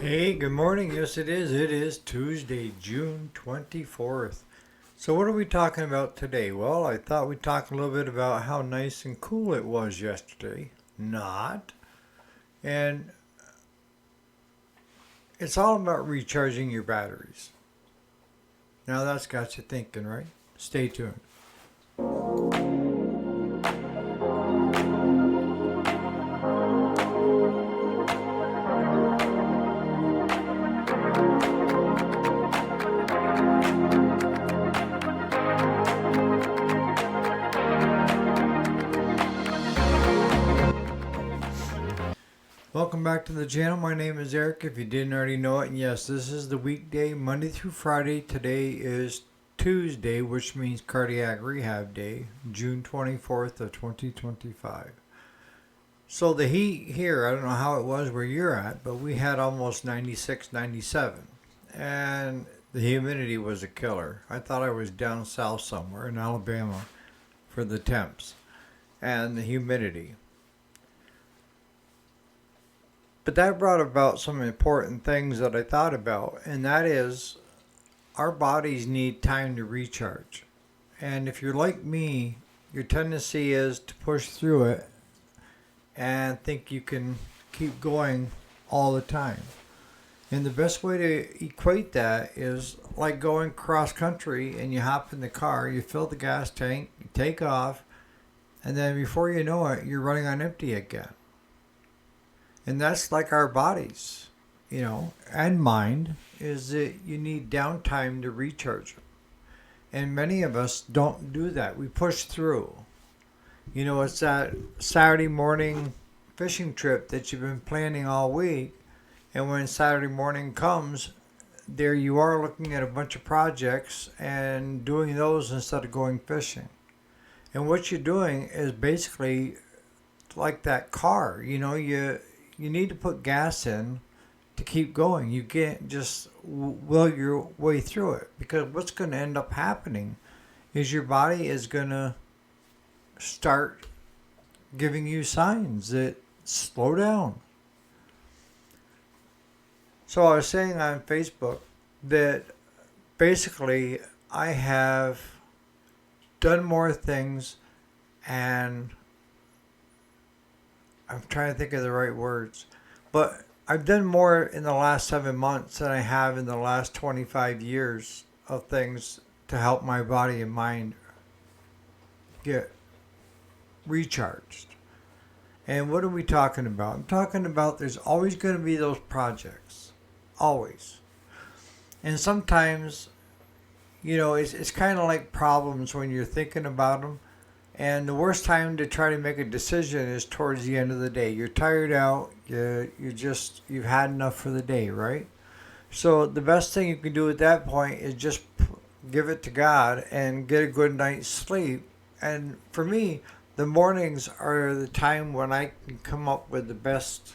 Hey, good morning. Yes, it is. It is Tuesday, June 24th. So, what are we talking about today? Well, I thought we'd talk a little bit about how nice and cool it was yesterday. Not. And it's all about recharging your batteries. Now, that's got you thinking, right? Stay tuned. Welcome back to the channel. My name is Eric, if you didn't already know it. And yes, this is the weekday, Monday through Friday. Today is Tuesday, which means Cardiac Rehab Day, June 24th of 2025. So the heat here, I don't know how it was where you're at, but we had almost 96, 97. And the humidity was a killer. I thought I was down south somewhere in Alabama for the temps and the humidity. But that brought about some important things that I thought about, and that is our bodies need time to recharge. And if you're like me, your tendency is to push through it and think you can keep going all the time. And the best way to equate that is like going cross country and you hop in the car, you fill the gas tank, you take off, and then before you know it, you're running on empty again. And that's like our bodies, and mind, is that you need downtime to recharge them. And many of us don't do that. We push through. It's that Saturday morning fishing trip that you've been planning all week. And when Saturday morning comes, there you are looking at a bunch of projects and doing those instead of going fishing. And what you're doing is basically like that car. You need to put gas in to keep going. You can't just will your way through it, because what's going to end up happening is your body is going to start giving you signs that slow down. So I was saying on Facebook that basically I have done more things, and I'm trying to think of the right words, but I've done more in the last 7 months than I have in the last 25 years of things to help my body and mind get recharged. And what are we talking about? I'm talking about there's always going to be those projects. Always. And sometimes, it's kind of like problems when you're thinking about them. And the worst time to try to make a decision is towards the end of the day. You're tired out. You've had enough for the day, right? So the best thing you can do at that point is just give it to God and get a good night's sleep. And for me, the mornings are the time when I can come up with the best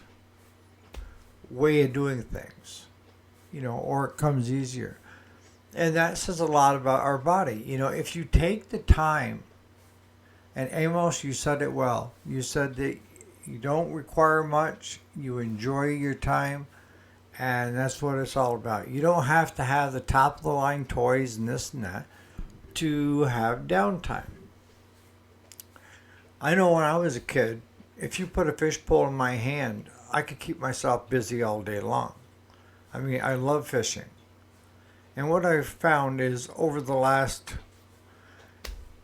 way of doing things, or it comes easier. And that says a lot about our body. If you take the time, and Amos, you said it well. You said that you don't require much, you enjoy your time, and that's what it's all about. You don't have to have the top of the line toys and this and that to have downtime. I know when I was a kid, if you put a fishbowl in my hand, I could keep myself busy all day long. I mean, I love fishing. And what I've found is over the last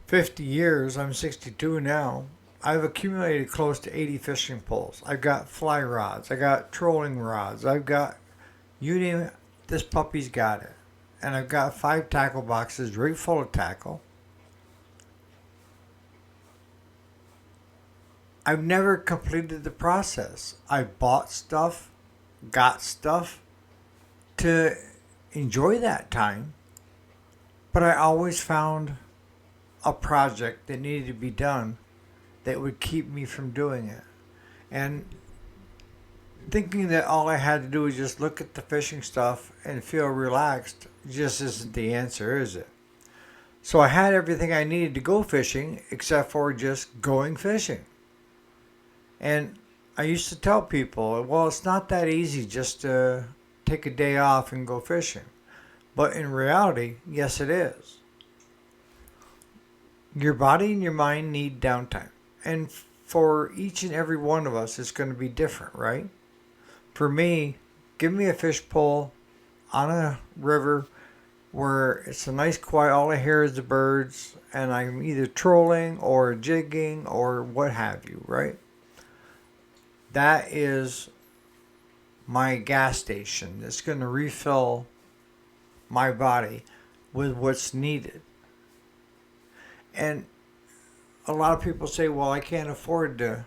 50 years, I'm 62 now, I've accumulated close to 80 fishing poles. I've got fly rods, I got trolling rods, I've got, you name it, this puppy's got it. And I've got 5 tackle boxes right full of tackle. I've never completed the process. I bought stuff, got stuff to enjoy that time, but I always found a project that needed to be done that would keep me from doing it. And thinking that all I had to do was just look at the fishing stuff and feel relaxed just isn't the answer, is it? So I had everything I needed to go fishing except for just going fishing. And I used to tell people, well, it's not that easy just to take a day off and go fishing. But in reality, yes, it is. Your body and your mind need downtime. And for each and every one of us, it's going to be different, right? For me, give me a fish pole on a river where it's a nice quiet, all I hear is the birds, and I'm either trolling or jigging or what have you, right? That is my gas station that's going to refill my body with what's needed. And a lot of people say, well, I can't afford to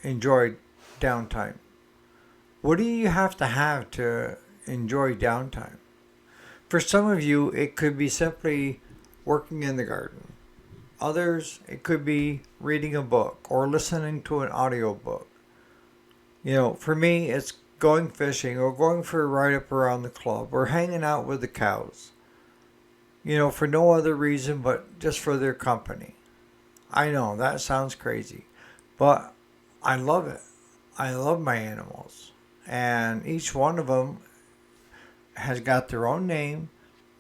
enjoy downtime. What do you have to enjoy downtime? For some of you, it could be simply working in the garden. Others, it could be reading a book or listening to an audiobook. For me, it's going fishing or going for a ride up around the club or hanging out with the cows. For no other reason but just for their company. I know that sounds crazy, but I love it. I love my animals. And each one of them has got their own name,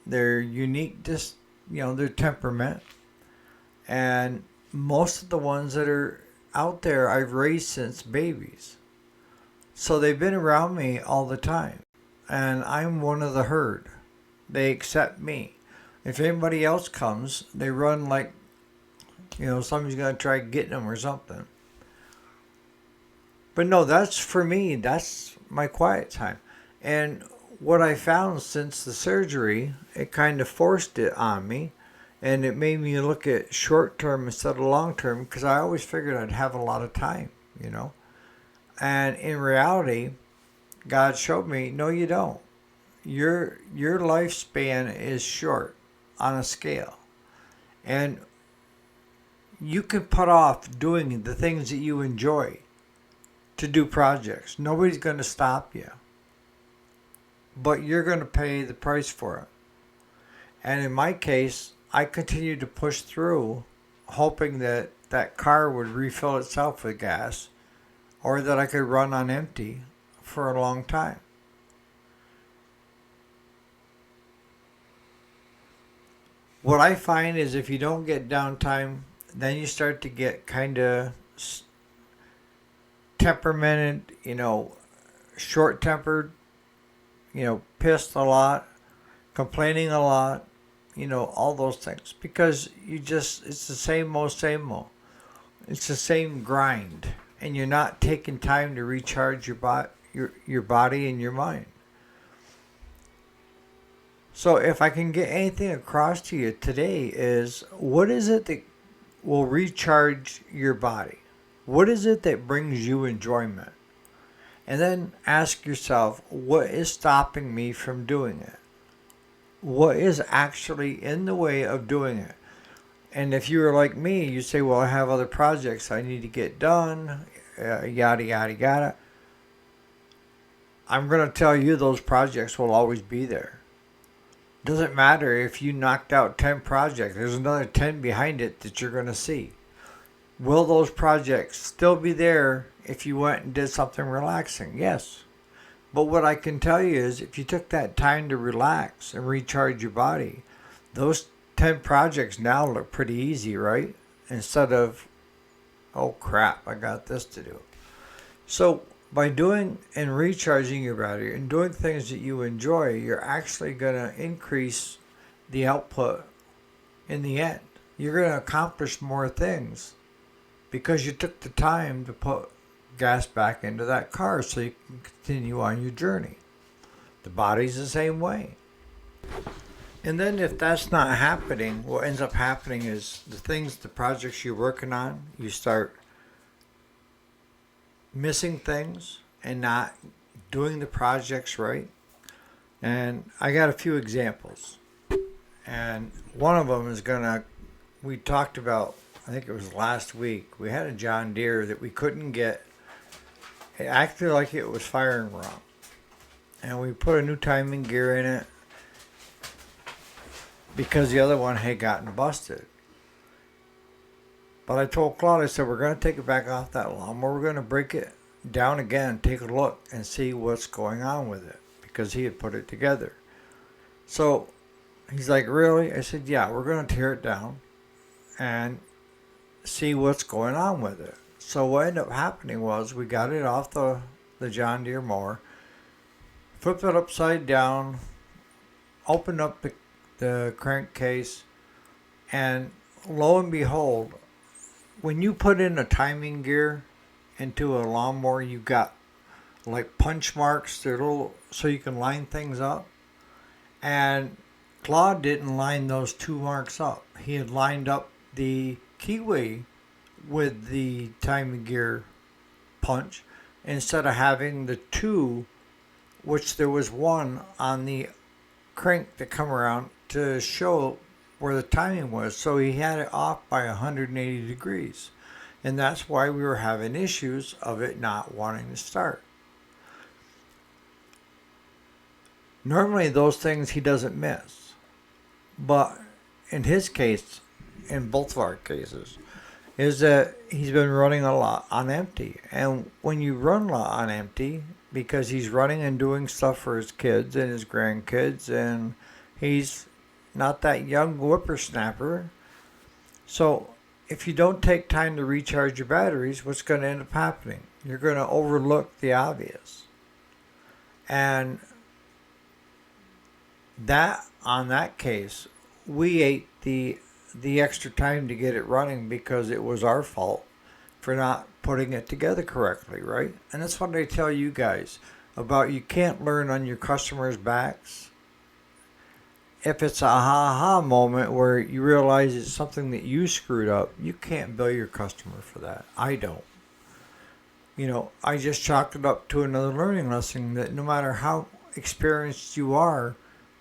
their unique, their temperament. And most of the ones that are out there I've raised since babies. So they've been around me all the time. And I'm one of the herd. They accept me. If anybody else comes, they run like, somebody's going to try getting them or something. But no, that's for me. That's my quiet time. And what I found since the surgery, it kind of forced it on me. And it made me look at short term instead of long term because I always figured I'd have a lot of time, And in reality, God showed me, no, you don't. Your lifespan is short on a scale. And you can put off doing the things that you enjoy to do projects. Nobody's going to stop you. But you're going to pay the price for it. And in my case, I continued to push through, hoping that that car would refill itself with gas or that I could run on empty for a long time. What I find is if you don't get downtime, then you start to get kind of temperamented, short-tempered, pissed a lot, complaining a lot, all those things. Because it's the same old. It's the same grind. And you're not taking time to recharge your body and your mind. So if I can get anything across to you today is, what is it that will recharge your body? What is it that brings you enjoyment? And then ask yourself, what is stopping me from doing it? What is actually in the way of doing it? And if you were like me, you say, well, I have other projects I need to get done, yada, yada, yada. I'm going to tell you those projects will always be there. Doesn't matter if you knocked out 10 projects. There's another 10 behind it that you're going to see. Will those projects still be there if you went and did something relaxing? Yes. But what I can tell you is if you took that time to relax and recharge your body, those 10 projects now look pretty easy, right? Instead of, oh crap, I got this to do. So by doing and recharging your battery and doing things that you enjoy, you're actually going to increase the output in the end. You're going to accomplish more things because you took the time to put gas back into that car so you can continue on your journey. The body's the same way. And then if that's not happening, what ends up happening is the projects you're working on, you start missing things and not doing the projects right. And I got a few examples. And one of them is we talked about, I think it was last week, we had a John Deere that we couldn't get. It acted like it was firing wrong. And we put a new timing gear in it because the other one had gotten busted. But I told Claude, I said, we're going to take it back off that lawnmower. We're going to break it down again, take a look, and see what's going on with it. because he had put it together. So he's like, really? I said, yeah, we're going to tear it down and see what's going on with it. So what ended up happening was we got it off the John Deere mower, flipped it upside down, opened up the crankcase, and lo and behold, when you put in a timing gear into a lawnmower, you got like punch marks, they're little, so you can line things up. And Claude didn't line those two marks up. He had lined up the keyway with the timing gear punch instead of having the two, which there was one on the crank that come around to show where the timing was. So he had it off by 180 degrees. And that's why we were having issues of it not wanting to start. Normally those things he doesn't miss. But in his case, in both of our cases, is that he's been running a lot on empty. And when you run a lot on empty, because he's running and doing stuff for his kids and his grandkids, and he's not that young whippersnapper. So if you don't take time to recharge your batteries, what's going to end up happening? You're going to overlook the obvious. And that, on that case, we ate the extra time to get it running because it was our fault for not putting it together correctly, right? And that's what I tell you guys about. You can't learn on your customers' backs. If it's a ha-ha moment where you realize it's something that you screwed up, you can't bill your customer for that. I don't. I just chalked it up to another learning lesson that no matter how experienced you are,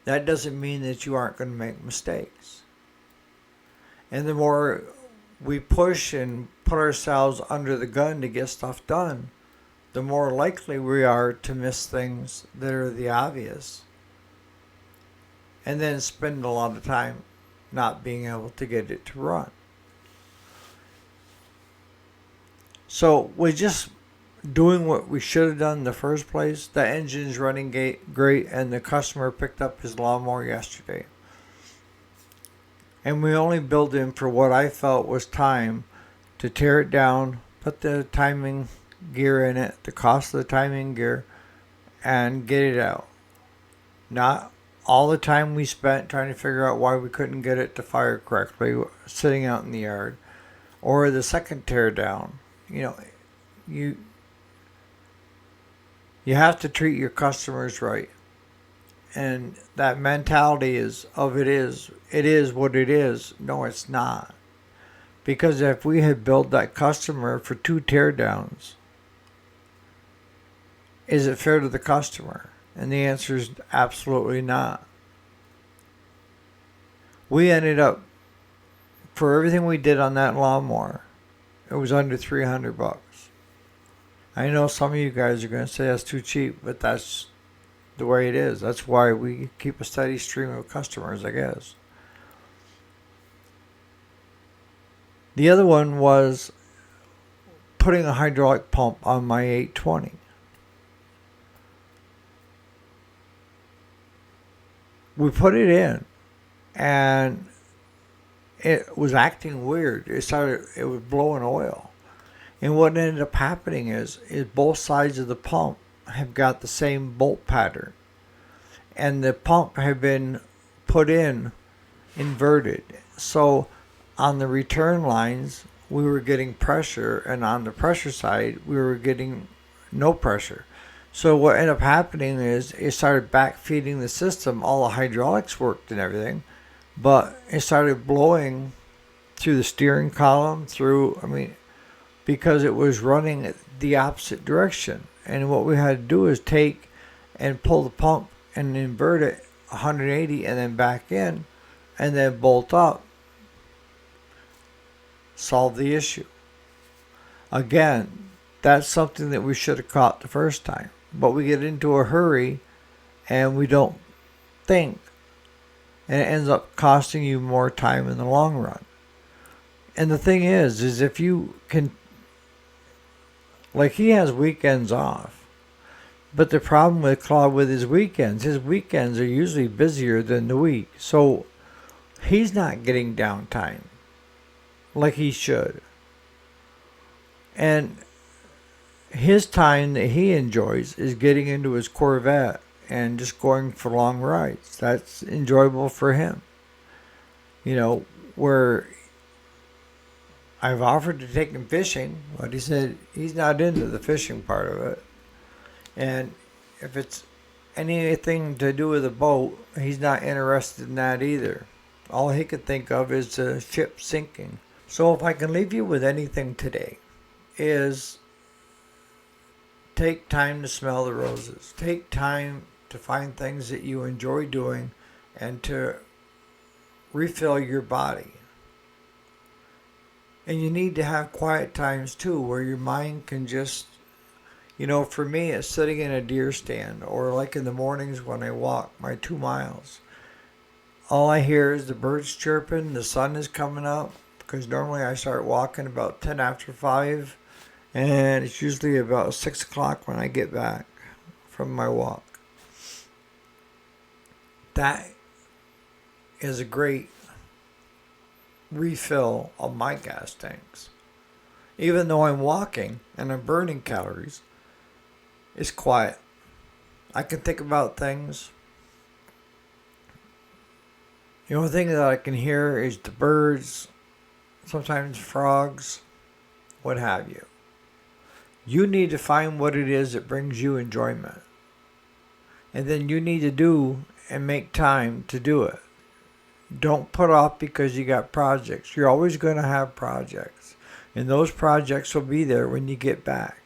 that doesn't mean that you aren't going to make mistakes. And the more we push and put ourselves under the gun to get stuff done, the more likely we are to miss things that are the obvious. And then spend a lot of time not being able to get it to run. So we're just doing what we should have done in the first place. The engine's running great, and the customer picked up his lawnmower yesterday. And we only billed him for what I felt was time to tear it down, put the timing gear in it, the cost of the timing gear, and get it out. Not all the time we spent trying to figure out why we couldn't get it to fire correctly, sitting out in the yard, or the second tear down. You have to treat your customers right. And that mentality is it is what it is. No, it's not. Because if we had billed that customer for 2 teardowns, is it fair to the customer? And the answer is absolutely not. We ended up, for everything we did on that lawnmower, it was under $300. I know some of you guys are going to say that's too cheap, but that's the way it is. That's why we keep a steady stream of customers, I guess. The other one was putting a hydraulic pump on my 820. We put it in, and it was acting weird. It was blowing oil. And what ended up happening is both sides of the pump have got the same bolt pattern. And the pump had been put in inverted. So on the return lines, we were getting pressure, and on the pressure side, we were getting no pressure. So what ended up happening is it started backfeeding the system. All the hydraulics worked and everything, but it started blowing through the steering column, because it was running the opposite direction. And what we had to do is take and pull the pump and invert it 180 and then back in and then bolt up. Solve the issue. Again, that's something that we should have caught the first time. But we get into a hurry and we don't think. And it ends up costing you more time in the long run. And the thing is if you can, like, he has weekends off. But the problem with Claude with his weekends are usually busier than the week. So he's not getting downtime like he should. And his time that he enjoys is getting into his Corvette and just going for long rides. That's enjoyable for him. Where I've offered to take him fishing, but he said he's not into the fishing part of it. And if it's anything to do with a boat, he's not interested in that either. All he could think of is the ship sinking. So if I can leave you with anything today, is take time to smell the roses. Take time to find things that you enjoy doing and to refill your body. And you need to have quiet times too where your mind can just, for me it's sitting in a deer stand or like in the mornings when I walk my 2 miles. All I hear is the birds chirping, the sun is coming up, because normally I start walking about 10 after 5. And it's usually about 6 o'clock when I get back from my walk. That is a great refill of my gas tanks. Even though I'm walking and I'm burning calories, it's quiet. I can think about things. The only thing that I can hear is the birds, sometimes frogs, what have you. You need to find what it is that brings you enjoyment. And then you need to do and make time to do it. Don't put off because you got projects. You're always going to have projects. And those projects will be there when you get back.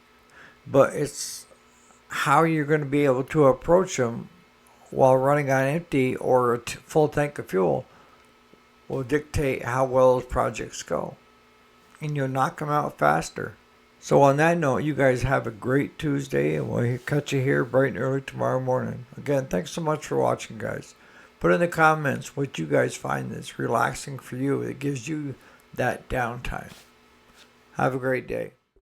But it's how you're going to be able to approach them while running on empty or a full tank of fuel will dictate how well those projects go. And you'll knock them out faster. So on that note, you guys have a great Tuesday, and we'll catch you here bright and early tomorrow morning. Again, thanks so much for watching, guys. Put in the comments what you guys find that's relaxing for you. It gives you that downtime. Have a great day.